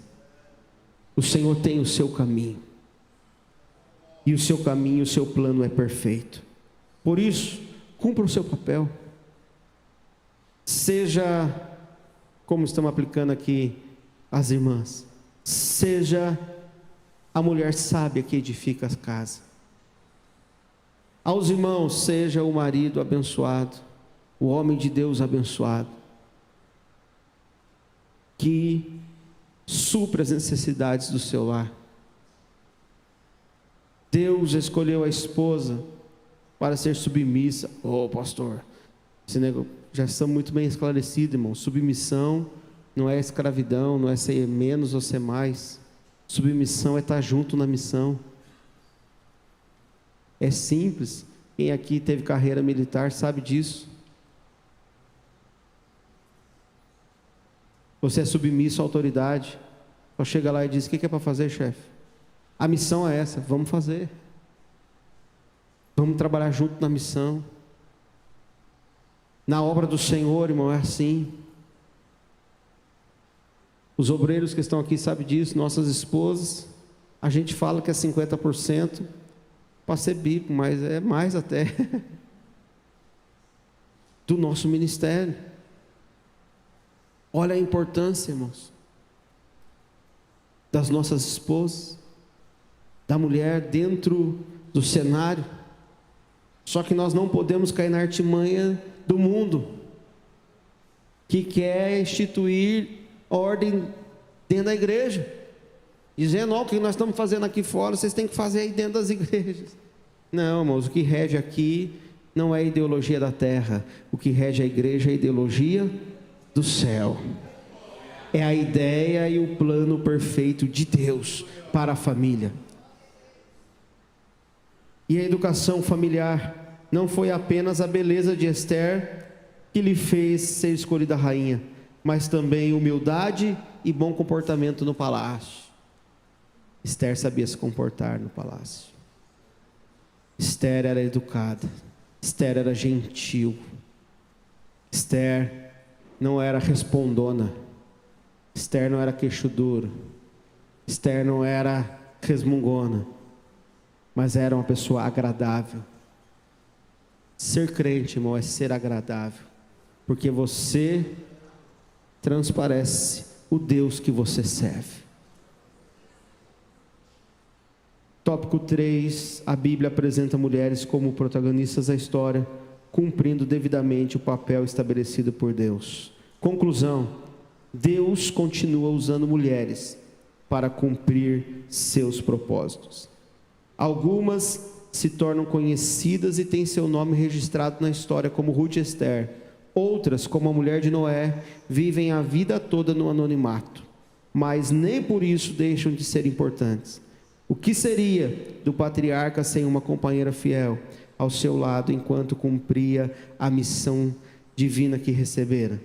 O Senhor tem o seu caminho. E o seu caminho, o seu plano é perfeito. Por isso, cumpra o seu papel. Seja, como estamos aplicando aqui as irmãs, seja a mulher sábia que edifica a casa. Aos irmãos, seja o marido abençoado, o homem de Deus abençoado, que supra as necessidades do seu lar. Deus escolheu a esposa para ser submissa. Oh, pastor, esse negócio já estamos muito bem esclarecidos, irmão. Submissão não é escravidão, não é ser menos ou ser mais. Submissão é estar junto na missão. É simples. Quem aqui teve carreira militar sabe disso. Você é submisso à autoridade. Só chega lá e diz: o que é para fazer, chefe? A missão é essa, vamos fazer. Vamos trabalhar junto na missão. Na obra do Senhor, irmão, é assim. Os obreiros que estão aqui sabem disso, nossas esposas. A gente fala que é 50% para ser bico, mas é mais até do nosso ministério. Olha a importância, irmãos, das nossas esposas, da mulher dentro do cenário. Só que nós não podemos cair na artimanha do mundo, que quer instituir ordem dentro da igreja, dizendo: ó, o que nós estamos fazendo aqui fora, vocês têm que fazer aí dentro das igrejas. Não, irmãos, o que rege aqui não é a ideologia da terra. O que rege a igreja é a ideologia do céu. É a ideia e o plano perfeito de Deus para a família. E a educação familiar não foi apenas a beleza de Esther que lhe fez ser escolhida rainha, mas também humildade e bom comportamento no palácio. Esther sabia se comportar no palácio. Esther era educada. Esther era gentil. Esther não era respondona. Esther não era queixo duro. Esther não era resmungona, mas era uma pessoa agradável. Ser crente, irmão, é ser agradável, porque você transparece o Deus que você serve. Tópico 3, a Bíblia apresenta mulheres como protagonistas da história, cumprindo devidamente o papel estabelecido por Deus. Conclusão: Deus continua usando mulheres para cumprir seus propósitos. Algumas se tornam conhecidas e têm seu nome registrado na história, como Ruth e Esther. Outras, como a mulher de Noé, vivem a vida toda no anonimato, mas nem por isso deixam de ser importantes. O que seria do patriarca sem uma companheira fiel ao seu lado enquanto cumpria a missão divina que recebera?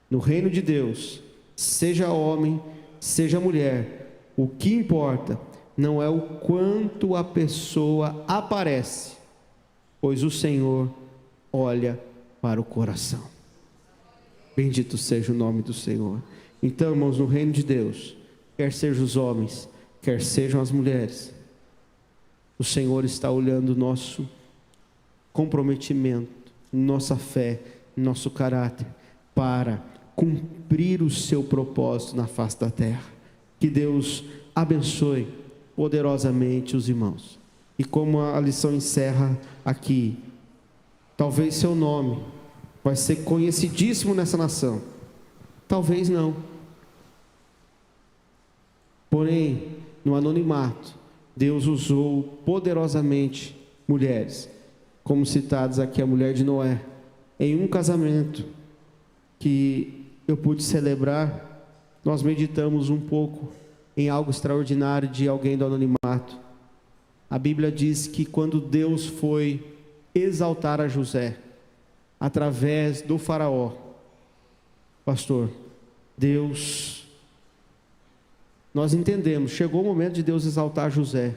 No reino de Deus, seja homem, seja mulher, o que importa não é o quanto a pessoa aparece, pois o Senhor olha para o coração. Bendito seja o nome do Senhor. Então, irmãos, no reino de Deus, quer sejam os homens, quer sejam as mulheres, o Senhor está olhando o nosso comprometimento, nossa fé, nosso caráter, para cumprir o seu propósito na face da terra. Que Deus abençoe poderosamente os irmãos. E como a lição encerra aqui, talvez seu nome vai ser conhecidíssimo nessa nação, talvez não. Porém, no anonimato, Deus usou poderosamente mulheres, como citadas aqui a mulher de Noé, em um casamento que eu pude celebrar. Nós meditamos um pouco em algo extraordinário de alguém do anonimato. A Bíblia diz que quando Deus foi exaltar a José, através do faraó, pastor, nós entendemos, chegou o momento de Deus exaltar José,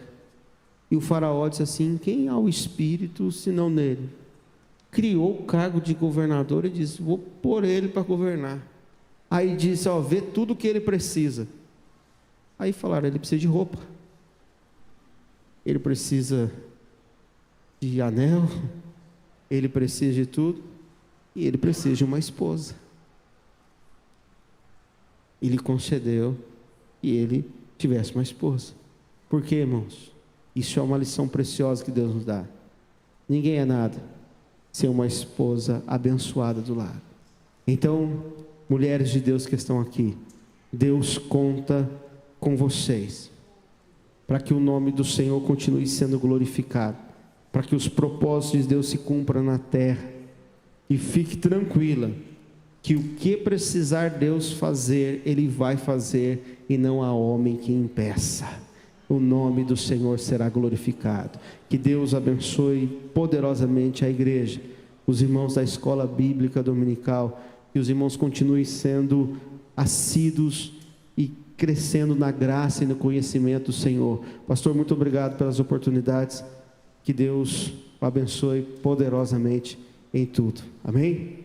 e o faraó disse assim: quem há o espírito senão nele? Criou o cargo de governador e disse: vou pôr ele para governar. Aí disse: ó, vê tudo o que ele precisa. Aí falaram: ele precisa de roupa, ele precisa de anel, ele precisa de tudo, e ele precisa de uma esposa. Ele concedeu que ele tivesse uma esposa. Por quê, irmãos? Isso é uma lição preciosa que Deus nos dá. Ninguém é nada sem uma esposa abençoada do lado. Então, mulheres de Deus que estão aqui, Deus conta com vocês, para que o nome do Senhor continue sendo glorificado, para que os propósitos de Deus se cumpram na terra. E fique tranquila, que o que precisar Deus fazer, Ele vai fazer, e não há homem que impeça. O nome do Senhor será glorificado. Que Deus abençoe poderosamente a igreja, os irmãos da escola bíblica dominical, que os irmãos continuem sendo assíduos e crescendo na graça e no conhecimento do Senhor. Pastor, muito obrigado pelas oportunidades. Que Deus o abençoe poderosamente em tudo. Amém?